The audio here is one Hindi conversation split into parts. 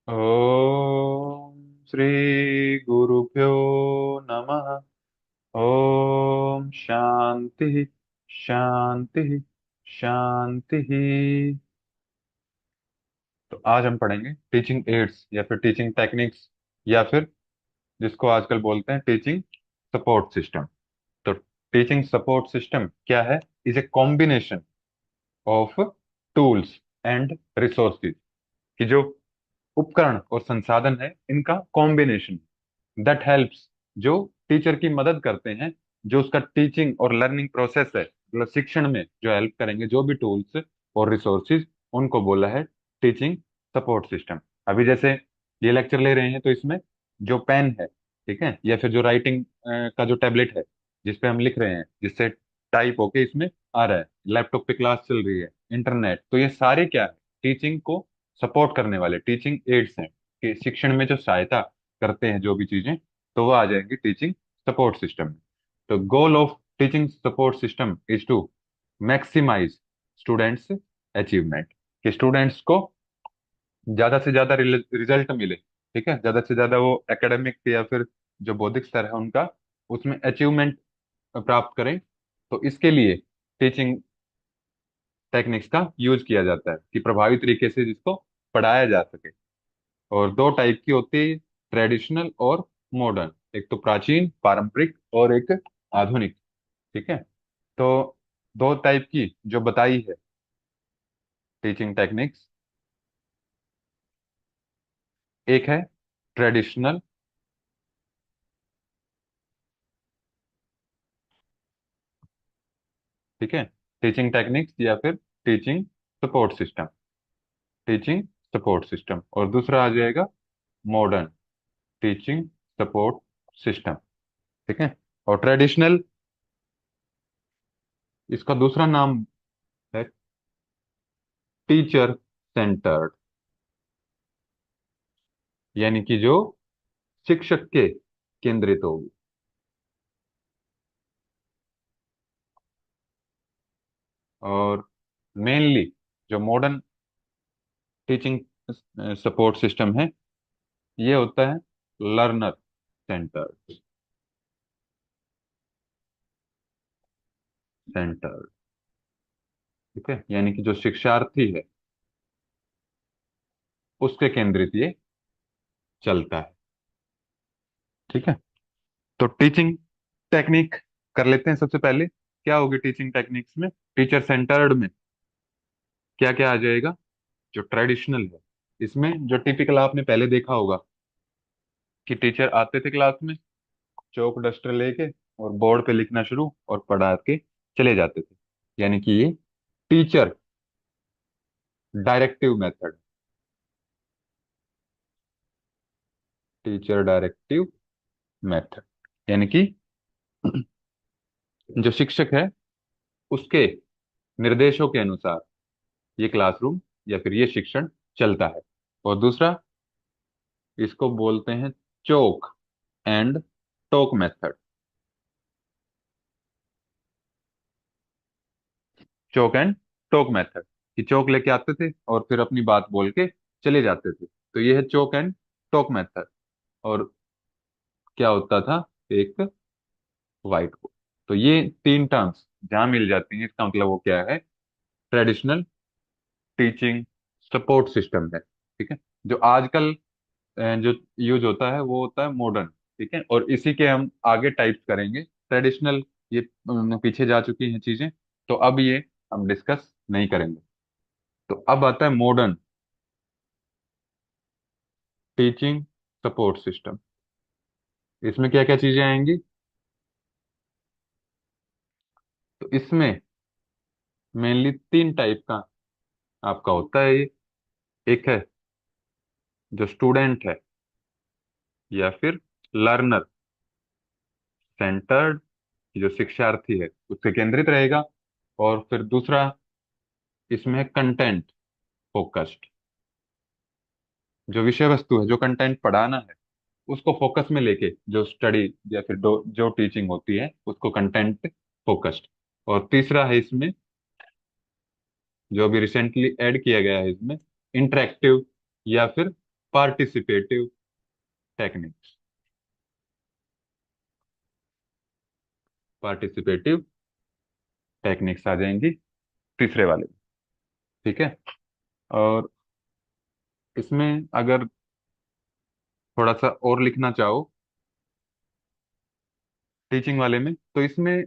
ओम श्री गुरुभ्यो नमः। ओम शांति शांति शांति। तो आज हम पढ़ेंगे टीचिंग एड्स या फिर टीचिंग टेक्निक्स या फिर जिसको आजकल बोलते हैं टीचिंग सपोर्ट सिस्टम। तो टीचिंग सपोर्ट सिस्टम क्या है? Is a combination of tools and resources, कि जो उपकरण और संसाधन है इनका कॉम्बिनेशन दैट हेल्प्स, जो टीचर की मदद करते हैं, जो उसका टीचिंग और लर्निंग प्रोसेस है, मतलब शिक्षण में जो हेल्प करेंगे, जो भी टूल्स और रिसोर्सेज, उनको बोला है टीचिंग सपोर्ट सिस्टम। अभी जैसे ये लेक्चर ले रहे हैं तो इसमें जो पेन है, ठीक है, या फिर जो राइटिंग का जो टैबलेट है जिसपे हम लिख रहे हैं, जिससे टाइप होके इसमें आ रहा है, लैपटॉप पे क्लास चल रही है, इंटरनेट, तो ये सारे क्या है? टीचिंग को सपोर्ट करने वाले टीचिंग एड्स हैं, कि शिक्षण में जो सहायता करते हैं जो भी चीजें, तो वो आ जाएंगी टीचिंग सपोर्ट सिस्टम में। तो goal of teaching support system is to maximize students achievement, कि स्टूडेंट्स को ज्यादा से ज्यादा रिजल्ट मिले, ठीक है, ज्यादा से ज्यादा वो एकेडमिक या फिर जो बौद्धिक स्तर है उनका, उसमें अचीवमेंट प्राप्त करें। तो इसके लिए टीचिंग टेक्निक्स का यूज किया जाता है, कि प्रभावी तरीके से जिसको पढ़ाया जा सके। और दो टाइप की होती है, ट्रेडिशनल और मॉडर्न। एक तो प्राचीन पारंपरिक और एक आधुनिक, ठीक है। तो दो टाइप की जो बताई है टीचिंग टेक्निक्स, एक है ट्रेडिशनल, ठीक है, टीचिंग टेक्निक्स या फिर teaching support system, teaching support system. और दूसरा आ जाएगा मॉडर्न टीचिंग सपोर्ट सिस्टम, ठीक है। और ट्रेडिशनल, इसका दूसरा नाम है टीचर सेंटर्ड, यानी कि जो शिक्षक के केंद्रित होगी। और मेनली जो मॉडर्न टीचिंग सपोर्ट सिस्टम है, ये होता है लर्नर सेंटर्ड, सेंटर्ड, ठीक है, यानी कि जो शिक्षार्थी है उसके केंद्रित ये चलता है, ठीक है। तो टीचिंग टेक्निक कर लेते हैं। सबसे पहले क्या होगी टीचिंग टेक्निक्स में? टीचर सेंटर्ड में क्या क्या आ जाएगा? जो ट्रेडिशनल है, इसमें जो टिपिकल आपने पहले देखा होगा कि टीचर आते थे क्लास में, चौक डस्टर लेके और बोर्ड पे लिखना शुरू और पढ़ा के चले जाते थे, यानी कि ये teacher directive method, teacher directive method, यानी कि जो शिक्षक है उसके निर्देशों के अनुसार ये क्लासरूम या फिर ये शिक्षण चलता है। और दूसरा, इसको बोलते हैं chalk and talk method, chalk and talk method, कि चौक लेके आते थे और फिर अपनी बात बोल के चले जाते थे, तो ये है चोक एंड टोक मेथड। और क्या होता था? एक वाइट बोर्ड। तो ये तीन टर्म्स जहां मिल जाती हैं, इसका मतलब वो क्या है? ट्रेडिशनल टीचिंग सपोर्ट सिस्टम है, ठीक है। जो आजकल जो यूज होता है वो होता है मॉडर्न, ठीक है। और इसी के हम आगे टाइप्स करेंगे। ट्रेडिशनल ये पीछे जा चुकी हैं चीजें, तो अब ये हम डिस्कस नहीं करेंगे। तो अब आता है मॉडर्न टीचिंग सपोर्ट सिस्टम। इसमें क्या क्या चीजें आएंगी? तो इसमें मेनली तीन टाइप का आपका होता है ये। एक है जो स्टूडेंट है या फिर लर्नर सेंटर्ड, जो शिक्षार्थी है उससे केंद्रित रहेगा। और फिर दूसरा इसमें है कंटेंट फोकस्ड, जो विषय वस्तु है, जो कंटेंट पढ़ाना है उसको फोकस में लेके जो स्टडी या फिर जो टीचिंग होती है उसको कंटेंट फोकस्ड। और तीसरा है इसमें, जो अभी रिसेंटली ऐड किया गया है इसमें, इंटरेक्टिव या फिर पार्टिसिपेटिव टेक्निक्स। पार्टिसिपेटिव टेक्निक्स आ जाएंगी तीसरे वाले में। ठीक है। और इसमें अगर थोड़ा सा और लिखना चाहो टीचिंग वाले में, तो इसमें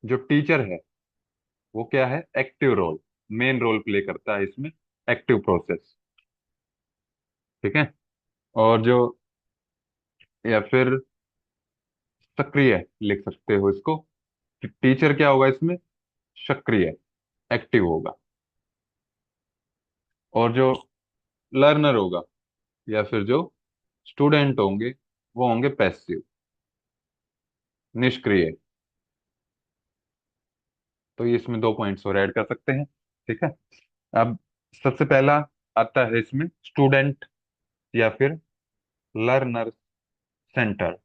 जो टीचर है वो क्या है, active role, main role play करता है इसमें, एक्टिव प्रोसेस। ठीक है। और जो, या फिर सक्रिय लिख सकते हो इसको, कि टीचर क्या होगा इसमें, सक्रिय, एक्टिव होगा। और जो लर्नर होगा या फिर जो स्टूडेंट होंगे वो होंगे पैसिव, निष्क्रिय। तो ये इसमें 2 पॉइंट्स और ऐड कर सकते हैं। ठीक है। अब सबसे पहला आता है इसमें स्टूडेंट या फिर लर्नर सेंटर।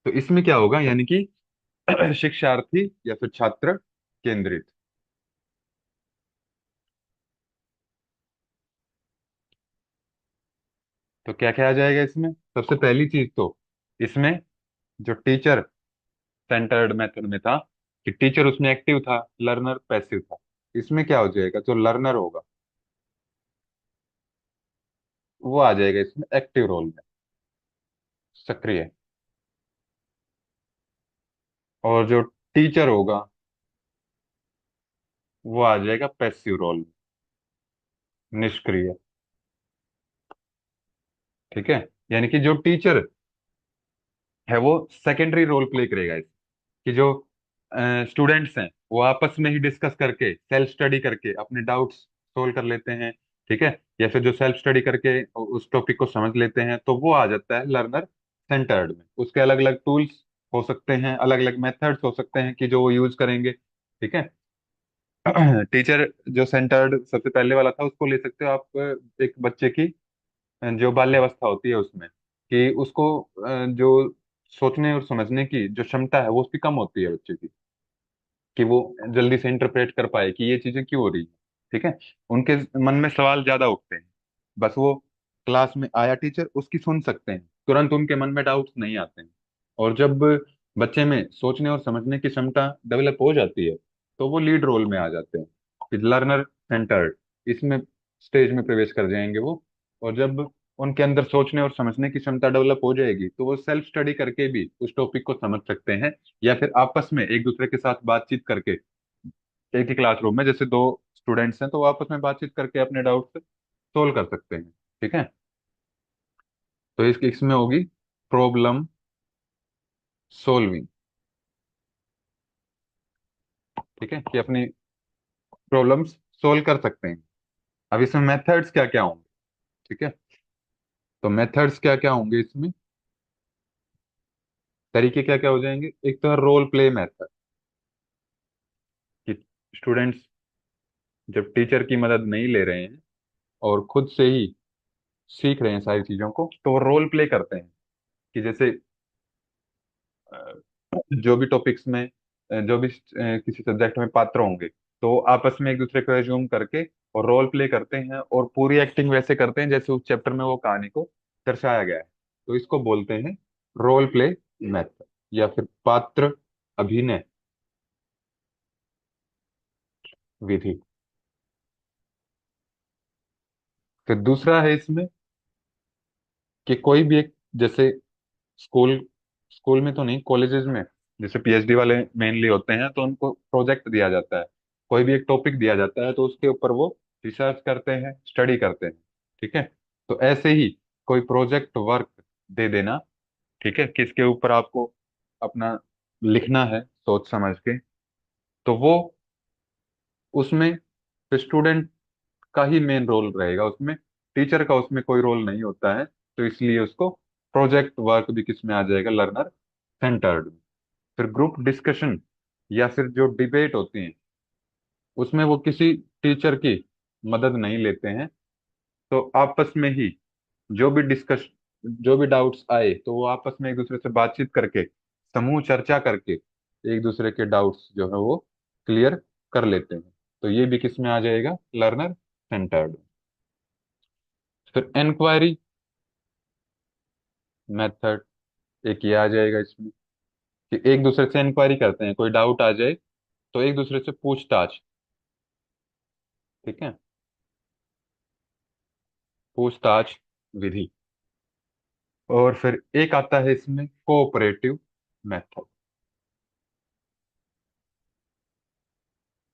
तो इसमें क्या होगा, यानी कि शिक्षार्थी या फिर छात्र केंद्रित। तो क्या क्या आ जाएगा इसमें, सबसे पहली चीज तो इसमें जो टीचर सेंटर्ड मेथड में था, कि टीचर उसमें एक्टिव था, लर्नर पैसिव था। इसमें क्या हो जाएगा, जो लर्नर होगा वो आ जाएगा इसमें एक्टिव रोल में, सक्रिय। और जो टीचर होगा वो आ जाएगा पैसिव रोल में, निष्क्रिय। ठीक है। यानी कि जो टीचर है वो सेकेंडरी रोल प्ले करेगा इस, कि जो स्टूडेंट्स हैं वो आपस में ही डिस्कस करके, सेल्फ स्टडी करके अपने डाउट्स सोल्व कर लेते हैं। ठीक है। या फिर जो सेल्फ स्टडी करके उस टॉपिक को समझ लेते हैं, तो वो आ जाता है लर्नर सेंटर्ड में। उसके अलग अलग टूल्स हो सकते हैं, अलग अलग मेथड्स हो सकते हैं कि जो वो यूज करेंगे। ठीक है। टीचर जो सेंटर्ड सबसे पहले वाला था उसको ले सकते हो आप, एक बच्चे की जो बाल्यावस्था होती है उसमें, कि उसको जो सोचने और समझने की जो क्षमता है वो उसकी कम होती है बच्चे की, कि वो जल्दी से इंटरप्रेट कर पाए कि ये चीजें क्यों हो रही है। ठीक है। उनके मन में सवाल ज्यादा उठते हैं। बस वो क्लास में आया टीचर, उसकी सुन सकते हैं, तुरंत उनके मन में डाउट्स नहीं आते हैं। और जब बच्चे में सोचने और समझने की क्षमता डेवलप हो जाती है, तो वो लीड रोल में आ जाते हैं, लर्नर सेंटर्ड, इसमें स्टेज में प्रवेश कर जाएंगे वो। और जब उनके अंदर सोचने और समझने की क्षमता डेवलप हो जाएगी, तो वो सेल्फ स्टडी करके भी उस टॉपिक को समझ सकते हैं, या फिर आपस में एक दूसरे के साथ बातचीत करके, एक ही क्लासरूम में जैसे दो स्टूडेंट्स हैं तो वो आपस में बातचीत करके अपने डाउट्स सोल्व कर सकते हैं। ठीक है। तो इसमें होगी प्रॉब्लम सोल्विंग। ठीक है, कि अपनी प्रॉब्लम्स सोल्व कर सकते हैं। अब इसमें मेथड्स क्या क्या होंगे। ठीक है। तो मेथड्स क्या क्या होंगे इसमें, तरीके क्या क्या हो जाएंगे। एक तो है रोल प्ले मेथड, कि स्टूडेंट्स जब टीचर की मदद नहीं ले रहे हैं और खुद से ही सीख रहे हैं सारी चीजों को, तो वो रोल प्ले करते हैं। कि जैसे जो भी टॉपिक्स में जो भी किसी सब्जेक्ट में पात्र होंगे, तो आपस में एक दूसरे को एज्यूम करके और रोल प्ले करते हैं, और पूरी एक्टिंग वैसे करते हैं जैसे उस चैप्टर में वो कहानी को दर्शाया गया है। तो इसको बोलते हैं रोल प्ले मेथड, या फिर पात्र अभिनय विधि। फिर दूसरा है इसमें कि कोई भी एक, जैसे स्कूल स्कूल में तो नहीं, कॉलेजेस में जैसे पीएचडी वाले मेनली होते हैं, तो उनको प्रोजेक्ट दिया जाता है, कोई भी एक टॉपिक दिया जाता है, तो उसके ऊपर वो रिसर्च करते हैं, स्टडी करते हैं। ठीक है। तो ऐसे ही कोई प्रोजेक्ट वर्क दे देना, ठीक है, किसके ऊपर आपको अपना लिखना है सोच समझ के, तो वो उसमें स्टूडेंट का ही मेन रोल रहेगा उसमें, टीचर का उसमें कोई रोल नहीं होता है। तो इसलिए उसको प्रोजेक्ट वर्क भी किस में आ जाएगा, लर्नर सेंटर्ड। फिर ग्रुप डिस्कशन या फिर जो डिबेट होती है, उसमें वो किसी टीचर की मदद नहीं लेते हैं। तो आपस में ही जो भी डिस्कस जो भी डाउट्स आए, तो वो आपस में एक दूसरे से बातचीत करके, समूह चर्चा करके एक दूसरे के डाउट्स जो है वो क्लियर कर लेते हैं। तो ये भी किस में आ जाएगा, लर्नर सेंटर्ड। फिर इंक्वायरी मेथड, एक ये आ जाएगा इसमें, कि एक दूसरे से इंक्वायरी करते हैं, कोई डाउट आ जाए तो एक दूसरे से पूछताछ। ठीक है, पूछताछ विधि। और फिर एक आता है इसमें कोऑपरेटिव मेथड,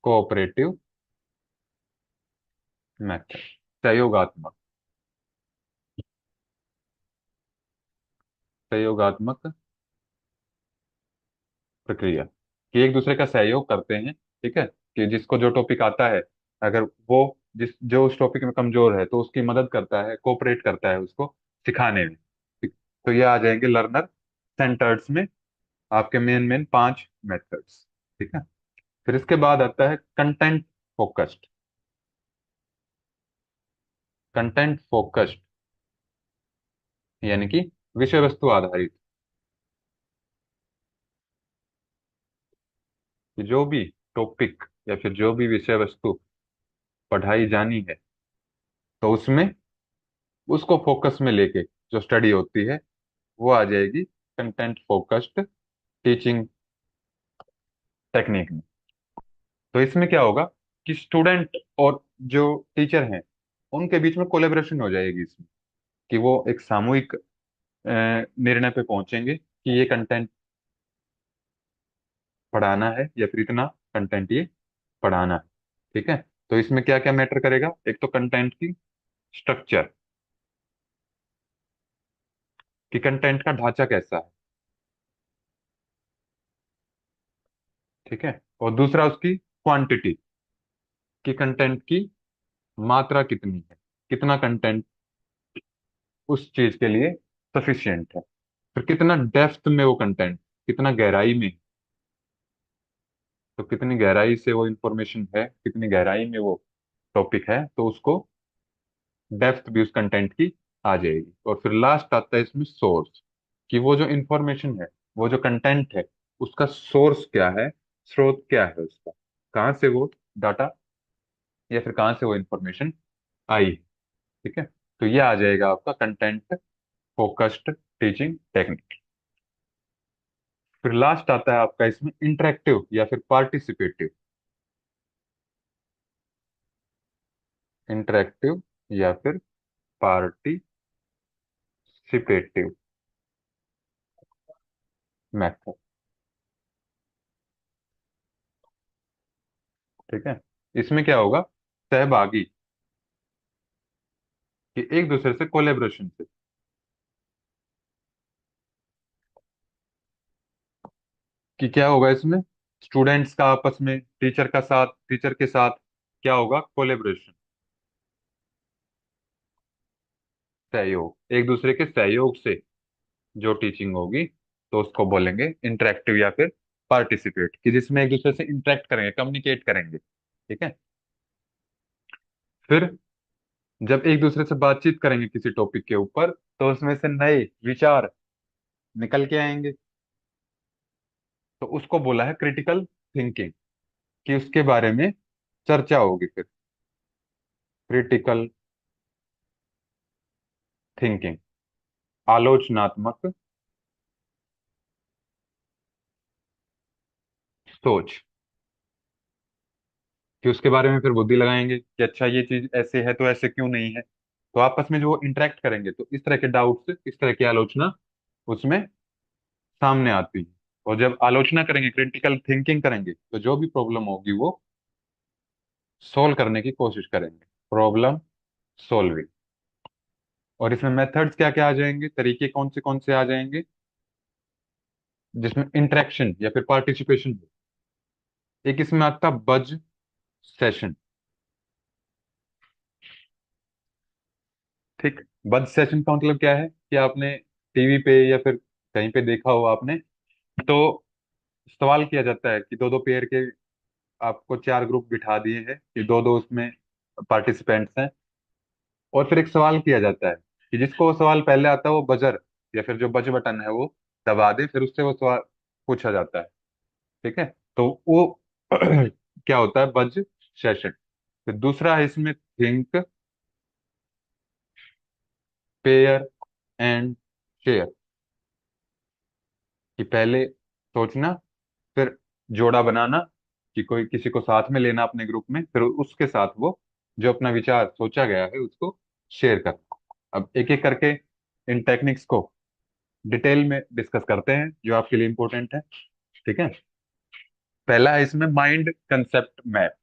कोऑपरेटिव मेथड, सहयोगात्मक, सहयोगात्मक प्रक्रिया, कि एक दूसरे का सहयोग करते हैं। ठीक है, कि जिसको जो टॉपिक आता है, अगर वो जिस जो उस टॉपिक में कमजोर है तो उसकी मदद करता है, कोऑपरेट करता है उसको सिखाने में। ठीक, तो ये आ जाएंगे लर्नर सेंटर्स में आपके मेन मेन 5 मेथड्स। ठीक है, फिर इसके बाद आता है कंटेंट फोकस्ड, कंटेंट फोकस्ड यानी कि विषय वस्तु आधारित, कि जो भी टॉपिक या फिर जो भी विषय वस्तु पढ़ाई जानी है, तो उसमें उसको फोकस में लेके जो स्टडी होती है वो आ जाएगी कंटेंट फोकस्ड टीचिंग टेक्निक में। तो इसमें क्या होगा कि स्टूडेंट और जो टीचर हैं उनके बीच में कोलेबोरेशन हो जाएगी इसमें, कि वो एक सामूहिक निर्णय पे पहुंचेंगे कि ये कंटेंट पढ़ाना है या फिर इतना कंटेंट ये पढ़ाना है। ठीक है, तो इसमें क्या क्या मैटर करेगा, एक तो कंटेंट की स्ट्रक्चर, कि कंटेंट का ढांचा कैसा है। ठीक है, और दूसरा उसकी क्वांटिटी, कि कंटेंट की मात्रा कितनी है, कितना कंटेंट उस चीज के लिए सफिशिएंट है। फिर कितना डेप्थ में वो कंटेंट, कितना गहराई में, तो कितनी गहराई से वो इंफॉर्मेशन है, कितनी गहराई में वो टॉपिक है, तो उसको डेप्थ भी उस कंटेंट की आ जाएगी। और फिर लास्ट आता है इसमें सोर्स, कि वो जो इंफॉर्मेशन है, वो जो कंटेंट है, उसका सोर्स क्या है, स्रोत क्या है उसका, कहाँ से वो डाटा या फिर कहाँ से वो इंफॉर्मेशन आई। ठीक है, तो ये आ जाएगा आपका कंटेंट फोकस्ड टीचिंग टेक्निक। फिर लास्ट आता है आपका इसमें इंटरेक्टिव या फिर पार्टिसिपेटिव, इंटरेक्टिव या फिर पार्टिसिपेटिव मेथड। ठीक है, इसमें क्या होगा, सहभागी, कि एक दूसरे से कोलेब्रेशन से, कि क्या होगा इसमें, स्टूडेंट्स का आपस में टीचर का साथ, टीचर के साथ क्या होगा, कोलेब्रेशन, सहयोग, एक दूसरे के सहयोग से जो टीचिंग होगी, तो उसको बोलेंगे इंटरेक्टिव या फिर पार्टिसिपेट, कि जिसमें एक दूसरे से इंटरेक्ट करेंगे, कम्युनिकेट करेंगे। ठीक है, फिर जब एक दूसरे से बातचीत करेंगे किसी टॉपिक के ऊपर, तो उसमें से नए विचार निकल के आएंगे, तो उसको बोला है क्रिटिकल थिंकिंग, कि उसके बारे में चर्चा होगी फिर, क्रिटिकल थिंकिंग, आलोचनात्मक सोच, कि उसके बारे में फिर बुद्धि लगाएंगे कि अच्छा ये चीज ऐसे है तो ऐसे क्यों नहीं है। तो आपस में जो वो इंटरेक्ट करेंगे तो इस तरह के डाउट्स, इस तरह की आलोचना उसमें सामने आती है। और जब आलोचना करेंगे, क्रिटिकल थिंकिंग करेंगे, तो जो भी प्रॉब्लम होगी वो सोल्व करने की कोशिश करेंगे, प्रॉब्लम सोल्विंग। और इसमें मेथड्स क्या क्या आ जाएंगे, तरीके कौन से आ जाएंगे, जिसमें इंटरेक्शन या फिर पार्टिसिपेशन हो। एक इसमें आता बज सेशन। ठीक, बज सेशन का मतलब क्या है, कि आपने टीवी पे या फिर कहीं पे देखा हो आपने, तो सवाल किया जाता है कि दो दो पेयर के, आपको 4 ग्रुप बिठा दिए हैं कि दो दो उसमें पार्टिसिपेंट्स हैं, और फिर एक सवाल किया जाता है कि जिसको वो सवाल पहले आता है वो बजर या फिर जो बज बटन है वो दबा दे, फिर उससे वो सवाल पूछा जाता है। ठीक है, तो वो क्या होता है, बज सेशन। फिर दूसरा है इसमें थिंक, पेयर एंड शेयर, कि पहले सोचना, फिर जोड़ा बनाना, कि कोई किसी को साथ में लेना अपने ग्रुप में, फिर उसके साथ वो जो अपना विचार सोचा गया है उसको शेयर करना। अब एक एक करके इन टेक्निक्स को डिटेल में डिस्कस करते हैं जो आपके लिए इंपॉर्टेंट है। ठीक है, पहला है इसमें माइंड कंसेप्ट मैप।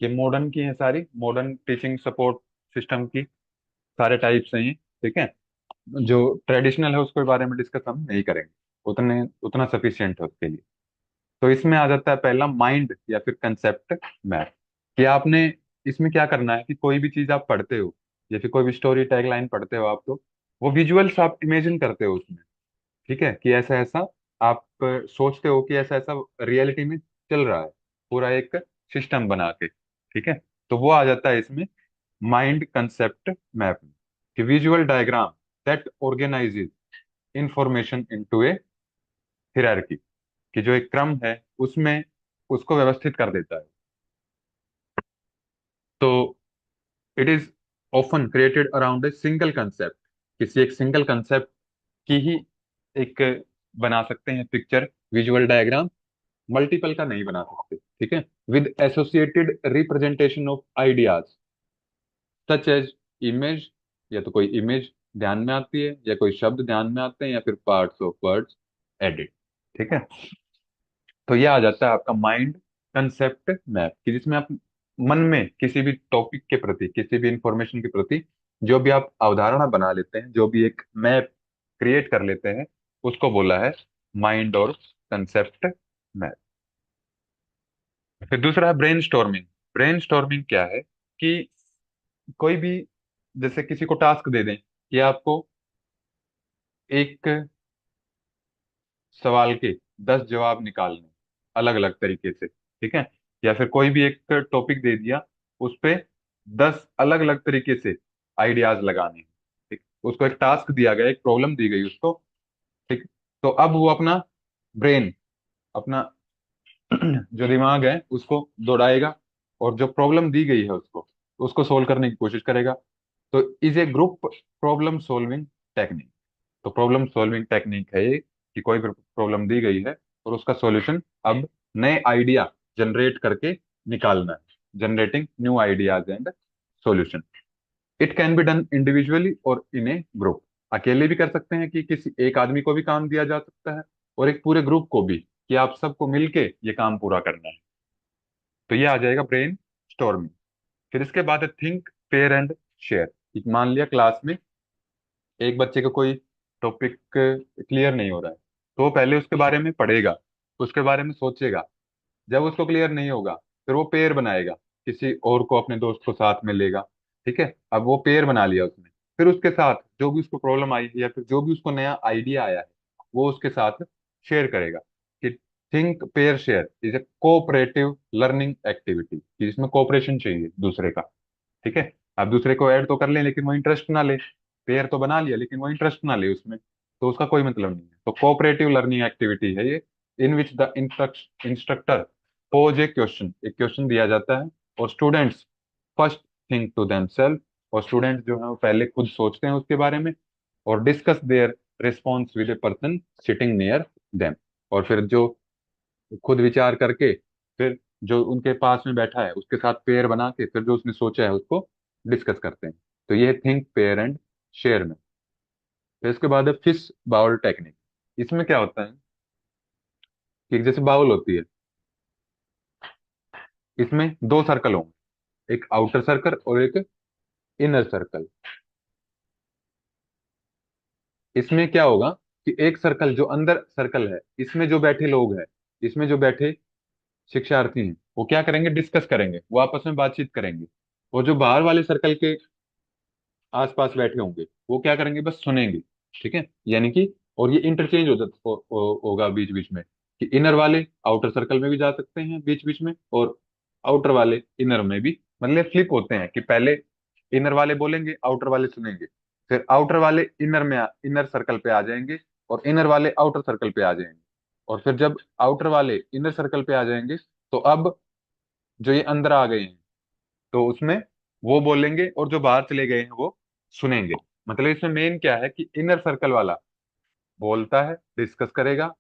ये मॉडर्न की है, सारी मॉडर्न टीचिंग सपोर्ट सिस्टम की सारे टाइप्स हैं ये। ठीक है, जो ट्रेडिशनल है उसके बारे में डिस्कस हम नहीं करेंगे, उतने उतना सफिशियंट है उसके लिए। तो इसमें आ जाता है पहला माइंड या फिर कंसेप्ट मैप, कि आपने इसमें क्या करना है कि कोई भी चीज आप पढ़ते हो या फिर कोई भी स्टोरी टैगलाइन पढ़ते हो आप, तो वो विजुअल्स आप इमेजिन करते हो उसमें। ठीक है, कि ऐसा ऐसा आप सोचते हो कि ऐसा ऐसा रियलिटी में चल रहा है, पूरा एक सिस्टम बना के। ठीक है, तो वो आ जाता है इसमें माइंड कंसेप्ट मैप में, कि visual diagram that organises information into A hierarchy, कि जो एक क्रम है उसमें उसको व्यवस्थित कर देता है। तो it is often created around a single concept, किसी एक सिंगल कंसेप्ट की ही एक बना सकते हैं पिक्चर, विजुअल डायग्राम, मल्टीपल का नहीं बना सकते। ठीक है, with associated representation of ideas such as image, या तो कोई इमेज ध्यान में आती है या कोई शब्द ध्यान में आते हैं या फिर पार्ट्स ऑफ वर्ड्स एडिट। ठीक है, तो ये आ जाता है आपका माइंड कंसेप्ट मैप, कि जिसमें आप मन में किसी भी टॉपिक के प्रति, किसी भी इंफॉर्मेशन के प्रति जो भी आप अवधारणा बना लेते हैं, जो भी एक मैप क्रिएट कर लेते हैं, उसको बोला है माइंड और कंसेप्ट मैप। फिर दूसरा है ब्रेन स्टॉर्मिंग। ब्रेन स्टॉर्मिंग क्या है, कि कोई भी, जैसे किसी को टास्क दे दें कि आपको एक सवाल के 10 जवाब निकालने अलग अलग तरीके से। ठीक है, या फिर कोई भी एक टॉपिक दे दिया, उस पे 10 अलग अलग तरीके से आइडियाज लगाने हैं। ठीक, उसको एक टास्क दिया गया, एक प्रॉब्लम दी गई उसको। ठीक, तो अब वो अपना ब्रेन, अपना जो दिमाग है उसको दौड़ाएगा, और जो प्रॉब्लम दी गई है उसको उसको सोल्व करने की कोशिश करेगा। तो is a group problem solving technique. तो प्रॉब्लम सॉल्विंग टेक्निक है ये, कि कोई प्रॉब्लम दी गई है और उसका सॉल्यूशन अब नए आइडिया जनरेट करके निकालना है, generating new ideas and solution. It can be done individually और इन ए ग्रुप। अकेले भी कर सकते हैं, कि किसी एक आदमी को भी काम दिया जा सकता है, और एक पूरे ग्रुप को भी, कि आप सबको मिलके ये काम पूरा करना है। तो ये आ जाएगा ब्रेन स्टॉर्मिंग। फिर इसके बाद है थिंक, पेयर एंड शेयर। मान लिया क्लास में एक बच्चे को कोई टॉपिक क्लियर नहीं हो रहा है, तो वो पहले उसके बारे में पढ़ेगा, उसके बारे में सोचेगा। जब उसको क्लियर नहीं होगा, फिर वो पेयर बनाएगा, किसी और को, अपने दोस्त को साथ में लेगा। ठीक है, अब वो पेयर बना लिया उसने, फिर उसके साथ जो भी उसको प्रॉब्लम आई है या फिर जो भी उसको नया आइडिया आया है, वो उसके साथ शेयर करेगा। कि think pair share is a cooperative learning activity, जिसमें कोऑपरेशन चाहिए दूसरे का। ठीक है, आप दूसरे को ऐड तो कर लें लेकिन वो इंटरेस्ट ना ले, पेयर तो बना लिया लेकिन वो इंटरेस्ट ना ले उसमें, तो उसका कोई मतलब नहीं है। तो कोऑपरेटिव लर्निंग एक्टिविटी है ये, in which the instructor pose a question, एक क्वेश्चन दिया जाता है, और students first think to themselves, और स्टूडेंट्स जो है वो पहले खुद सोचते हैं उसके बारे में, और discuss their response with a person sitting near them, और फिर जो खुद विचार करके, फिर जो उनके पास में बैठा है उसके साथ पेयर बना के, फिर जो उसने सोचा है उसको डिस्कस करते हैं। तो ये थिंक, पेयर एंड शेयर में। फिर इसके बाद है फिश बाउल टेक्निक। इसमें क्या होता है, कि जैसे बाउल होती है, इसमें दो सर्कल होंगे, एक आउटर सर्कल और एक इनर सर्कल। इसमें क्या होगा, कि एक सर्कल जो अंदर सर्कल है, इसमें जो बैठे लोग हैं, इसमें जो बैठे शिक्षार्थी हैं, वो क्या करेंगे, डिस्कस करेंगे, वो आपस में बातचीत करेंगे। और जो बाहर वाले सर्कल के आसपास बैठे होंगे, वो क्या करेंगे, बस सुनेंगे। ठीक है, यानी कि, और ये इंटरचेंज होगा बीच बीच में, कि इनर वाले आउटर सर्कल में भी जा सकते हैं बीच बीच में, और आउटर वाले इनर में भी, मतलब फ्लिप होते हैं, कि पहले इनर वाले बोलेंगे, आउटर वाले सुनेंगे, फिर आउटर वाले इनर सर्कल पे आ जाएंगे, और इनर वाले आउटर सर्कल पे आ जाएंगे। और फिर जब आउटर वाले इनर सर्कल पे आ जाएंगे, तो अब जो ये अंदर आ गए हैं तो उसमें वो बोलेंगे, और जो बाहर चले गए हैं वो सुनेंगे। मतलब इसमें मेन क्या है कि इनर सर्कल वाला बोलता है, डिस्कस करेगा,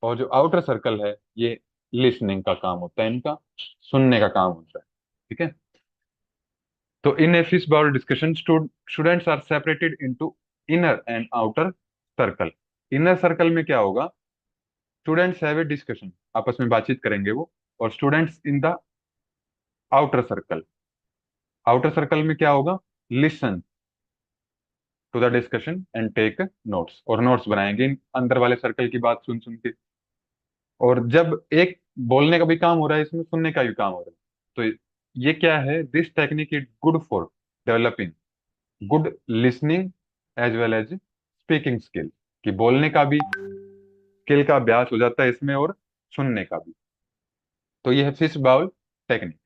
और जो आउटर सर्कल है ये लिसनिंग का काम होता है, इनका सुनने का काम होता है। ठीक है। तो in a fish bowl discussion students are separated into inner and outer circle. Inner circle में क्या होगा, स्टूडेंट्स हैव ए डिस्कशन, आपस में बातचीत करेंगे वो, और students in the outer circle, outer circle में क्या होगा, listen to the discussion and take notes, और नोट्स बनाएंगे इन अंदर वाले सर्कल की बात सुन सुन के। और जब एक बोलने का भी काम हो रहा है, इसमें सुनने का भी काम हो रहा है, तो ये क्या है, this technique is good for developing good listening as well as speaking skill, कि बोलने का भी स्किल का अभ्यास हो जाता है इसमें, और सुनने का भी। तो ये है फिश बाउल टेक्निक।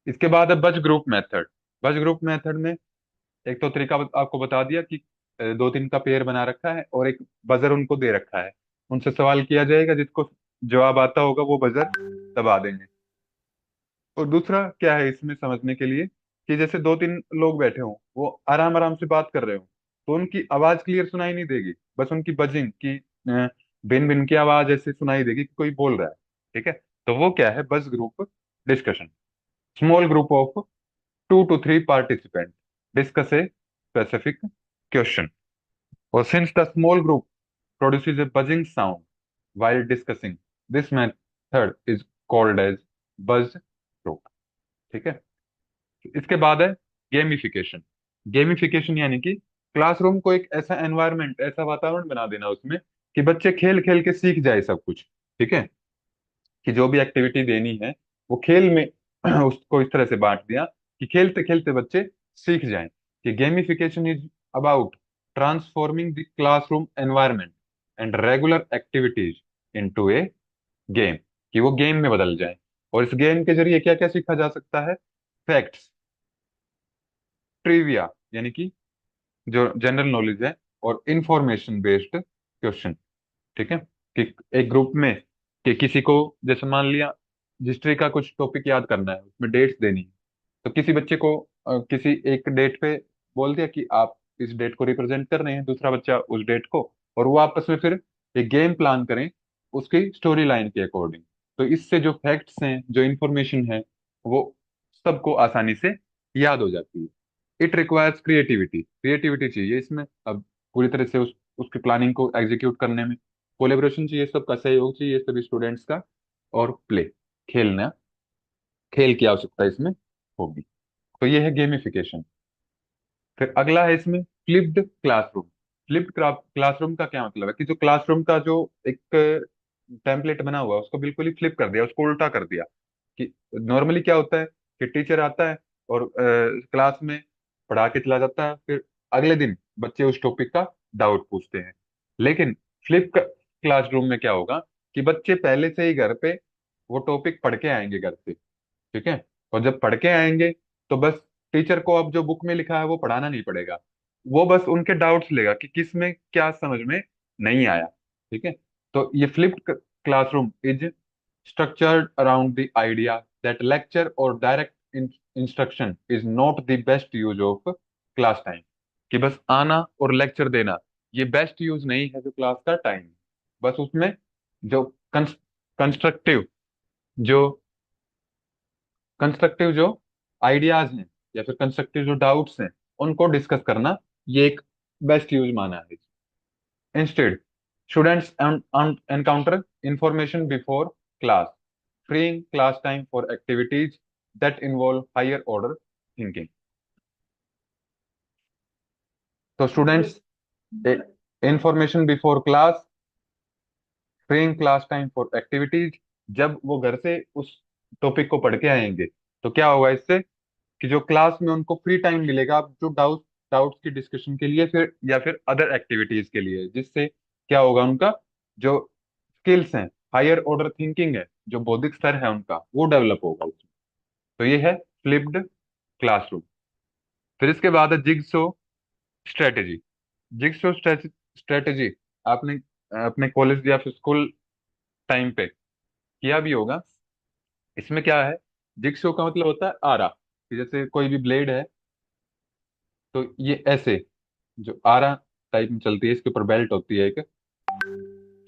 इसके बाद है बज ग्रुप मेथड। बज ग्रुप मेथड में एक तो तरीका आपको बता दिया कि दो तीन का पेयर बना रखा है और एक बजर उनको दे रखा है, उनसे सवाल किया जाएगा, जिसको जवाब आता होगा वो बजर दबा देंगे। और दूसरा क्या है इसमें समझने के लिए, कि जैसे दो तीन लोग बैठे हों, वो आराम आराम से बात कर रहे हो, तो उनकी आवाज क्लियर सुनाई नहीं देगी, बस उनकी बजिंग की भिन भिन की आवाज ऐसे सुनाई देगी कि कोई बोल रहा है। ठीक है। तो वो क्या है, बस group discussion. Small group of 2 to 3 participants discuss a specific question. Or since the small group produces a buzzing sound while discussing, this method is called as buzz group. ठीक है। इसके बाद है गेमिफिकेशन। गेमिफिकेशन यानी कि क्लासरूम को एक ऐसा एनवायरनमेंट, ऐसा वातावरण बना देना उसमें, कि बच्चे खेल खेल के सीख जाए सब कुछ। ठीक है। कि जो भी एक्टिविटी देनी है वो खेल में उसको इस तरह से बांट दिया कि खेलते खेलते बच्चे सीख जाएं। कि gamification is about transforming the classroom environment and regular activities into A game, कि वो गेम में बदल जाए। और इस गेम के जरिए क्या क्या सीखा जा सकता है, फैक्ट्स, ट्रिविया यानी कि जो जनरल नॉलेज है, और इंफॉर्मेशन बेस्ड क्वेश्चन। ठीक है। कि एक ग्रुप में, कि किसी को जैसे मान लिया हिस्ट्री का कुछ टॉपिक याद करना है, उसमें डेट्स देनी है, तो किसी बच्चे को किसी एक डेट पे बोल दिया कि आप इस डेट को रिप्रेजेंट कर रहे हैं, दूसरा बच्चा उस डेट को, और वो आपस में फिर एक गेम प्लान करें उसकी स्टोरी लाइन के अकॉर्डिंग। तो इससे जो फैक्ट्स हैं, जो इंफॉर्मेशन है, वो सबको आसानी से याद हो जाती है। इट रिक्वायर्स क्रिएटिविटी, क्रिएटिविटी चाहिए इसमें अब पूरी तरह से उसकी प्लानिंग को एग्जीक्यूट करने में। कोलेबोरेशन चाहिए, सबका सहयोग चाहिए सभी स्टूडेंट्स का, और प्ले, खेलना, खेल की आवश्यकता इसमें होगी। तो ये है गेमिफिकेशन। फिर अगला है इसमें फ्लिप्ड क्लासरूम। फ्लिप्ड क्लासरूम का क्या मतलब है, कि जो क्लासरूम का जो एक टेम्पलेट बना हुआ है उसको बिल्कुल ही फ्लिप कर दिया, उसको उल्टा कर दिया। कि नॉर्मली क्या होता है कि टीचर आता है और क्लास में पढ़ा के चला जाता है, फिर अगले दिन बच्चे उस टॉपिक का डाउट पूछते हैं। लेकिन फ्लिप क्लासरूम में क्या होगा, कि बच्चे पहले से ही घर पे वो टॉपिक पढ़ के आएंगे घर से। ठीक है। और जब पढ़ के आएंगे तो बस टीचर को अब जो बुक में लिखा है वो पढ़ाना नहीं पड़ेगा, वो बस उनके डाउट्स लेगा कि किस में क्या समझ में नहीं आया। ठीक है। तो ये flipped classroom is structured around the idea that lecture or direct instruction is not the best use of class time, कि बस आना और लेक्चर देना ये बेस्ट यूज नहीं है जो क्लास का टाइम। बस उसमें जो कंस्ट्रक्टिव जो कंस्ट्रक्टिव जो आइडियाज हैं, या फिर कंस्ट्रक्टिव जो डाउट्स हैं, उनको डिस्कस करना, ये एक बेस्ट यूज माना है। Instead students encounter information before class, freeing class time for activities that involve higher order thinking. तो students information before class, freeing class time for activities, जब वो घर से उस टॉपिक को पढ़ के आएंगे तो क्या होगा इससे, कि जो क्लास में उनको फ्री टाइम मिलेगा जो डाउट्स की डिस्कशन के लिए, फिर या फिर अदर एक्टिविटीज के लिए, जिससे क्या होगा, उनका जो स्किल्स हैं, हायर ऑर्डर थिंकिंग है, जो बौद्धिक स्तर है उनका, वो डेवलप होगा उसमें। तो ये है फ्लिप्ड क्लासरूम। फिर इसके बाद है जिग्सो स्ट्रेटेजी। जिग्सो स्ट्रेटेजी आपने अपने कॉलेज या फिर स्कूल टाइम पे किया भी होगा। इसमें क्या है, जिक्सो का मतलब होता है आरा, कि जैसे कोई भी ब्लेड है तो ये ऐसे जो आरा टाइप में चलती है, इसके ऊपर बेल्ट होती है एक,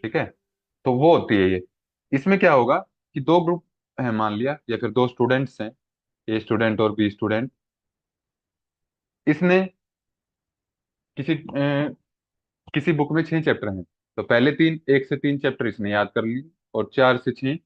ठीक है, तो वो होती है ये। इसमें क्या होगा कि दो ग्रुप है मान लिया, या फिर दो स्टूडेंट्स हैं, ए स्टूडेंट और बी स्टूडेंट। इसने किसी बुक में 6 चैप्टर हैं, तो पहले तीन, 1 से 3 चैप्टर इसने याद कर लिए, और 4 से 6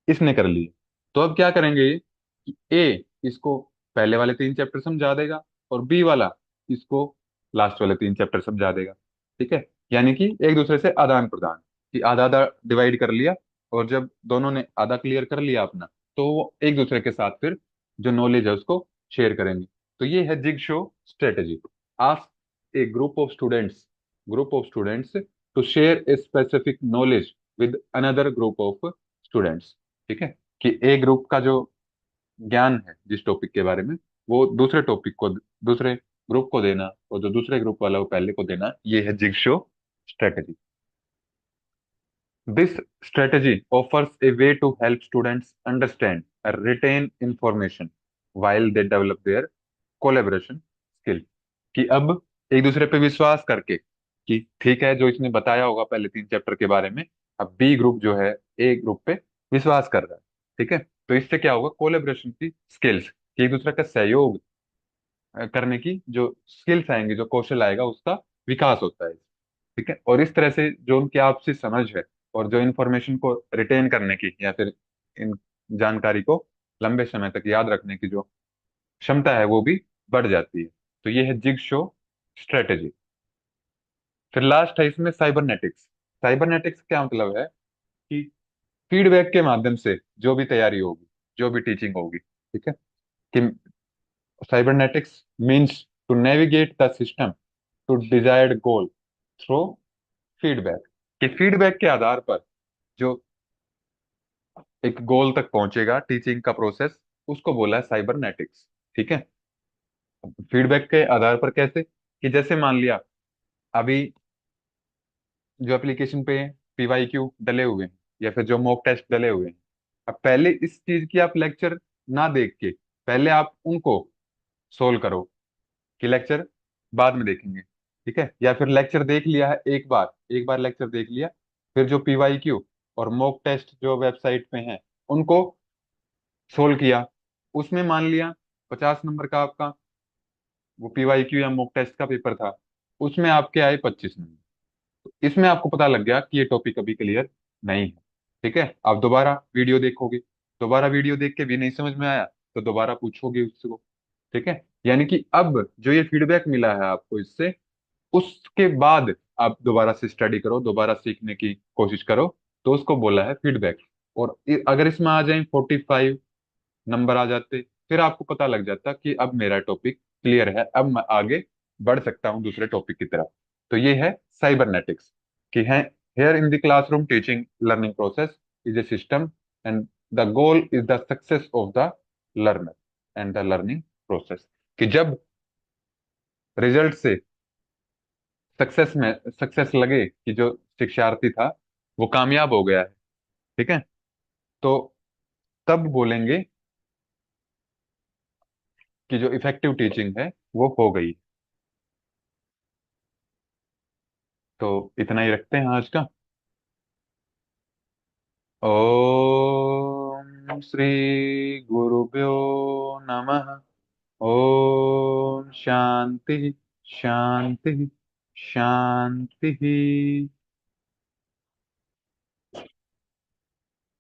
इसने कर लिए। तो अब क्या करेंगे ये, कि ए इसको पहले वाले 3 चैप्टर समझा देगा, और बी वाला इसको लास्ट वाले 3 चैप्टर समझा देगा। ठीक है, यानी कि एक दूसरे से आदान प्रदान, कि आधा आधा डिवाइड कर लिया, और जब दोनों ने आधा क्लियर कर लिया अपना, तो वो एक दूसरे के साथ फिर जो नॉलेज है उसको शेयर करेंगे। तो ये है jigsaw strategy. Ask a group of students to share a specific knowledge with another group of students. ठीक है, कि ए ग्रुप का जो ज्ञान है जिस टॉपिक के बारे में, वो दूसरे टॉपिक को, दूसरे ग्रुप को देना, और जो दूसरे ग्रुप वाला वो पहले को देना, ये है jigsaw strategy. This strategy offers a way to help students understand and retain information while they develop their collaboration skill। कि अब एक दूसरे पे विश्वास करके, कि ठीक है जो इसने बताया होगा पहले 3 चैप्टर के बारे में, अब बी ग्रुप जो है ए ग्रुप पे विश्वास कर रहा है। ठीक है, तो इससे क्या होगा, कोलेबरेशन की स्किल्स, कि एक दूसरे का सहयोग करने की जो स्किल्स आएंगे, जो कौशल आएगा, उसका विकास होता है। ठीक है, और इस तरह से जो उनकी आपसी समझ है, और जो इन्फॉर्मेशन को रिटेन करने की, या फिर इन जानकारी को लंबे समय तक याद रखने की जो क्षमता है, वो भी बढ़ जाती है। तो ये है जिग शो स्ट्रेटेजी। फिर लास्ट है इसमें साइबरनेटिक्स। साइबरनेटिक्स क्या मतलब है, कि फीडबैक के माध्यम से जो भी तैयारी होगी, जो भी टीचिंग होगी, ठीक है, कि cybernetics means to navigate the system to desired goal through feedback. कि फीडबैक के आधार पर जो एक गोल तक पहुंचेगा टीचिंग का प्रोसेस, उसको बोला है साइबरनेटिक्स। ठीक है, फीडबैक के आधार पर कैसे, कि जैसे मान लिया अभी जो एप्लीकेशन पे पीवाईक्यू डले हुए हैं, या फिर जो मॉक टेस्ट डले हुए हैं, अब पहले इस चीज की आप लेक्चर ना देख के पहले आप उनको सोल्व करो, कि लेक्चर बाद में देखेंगे। ठीक है, या फिर लेक्चर देख लिया है एक बार लेक्चर देख लिया, फिर जो पीवाईक्यू और मॉक टेस्ट जो वेबसाइट पे हैं, उनको सोल्व किया। उसमें मान लिया 50 नंबर का आपका वो पीवाईक्यू या मॉक टेस्ट का पेपर था, उसमें आपके आए 25 नंबर। इसमें आपको पता लग गया कि ये टॉपिक अभी क्लियर नहीं है। ठीक है, आप दोबारा वीडियो देखोगे, दोबारा वीडियो देख के भी नहीं समझ में आया, तो दोबारा पूछोगे उसको। ठीक है, यानी कि अब जो ये फीडबैक मिला है आपको इससे, उसके बाद आप दोबारा से स्टडी करो, दोबारा सीखने की कोशिश करो, तो उसको बोला है फीडबैक। और अगर इसमें आ जाए 45 नंबर आ जाते, फिर आपको पता लग जाता कि अब मेरा टॉपिक क्लियर है, अब मैं आगे बढ़ सकता हूँ दूसरे टॉपिक की तरफ। तो ये है साइबरनेटिक्स, कि है here in the classroom teaching learning process is a system, and the goal is the success of the learner and the learning process. कि जब रिजल्ट से सक्सेस लगे, कि जो शिक्षार्थी था वो कामयाब हो गया है, ठीक है, तो तब बोलेंगे कि जो इफेक्टिव टीचिंग है वो हो गई। तो इतना ही रखते हैं आज का। ओम श्री गुरुभ्यो नमः। ओम शांति शांति शांति।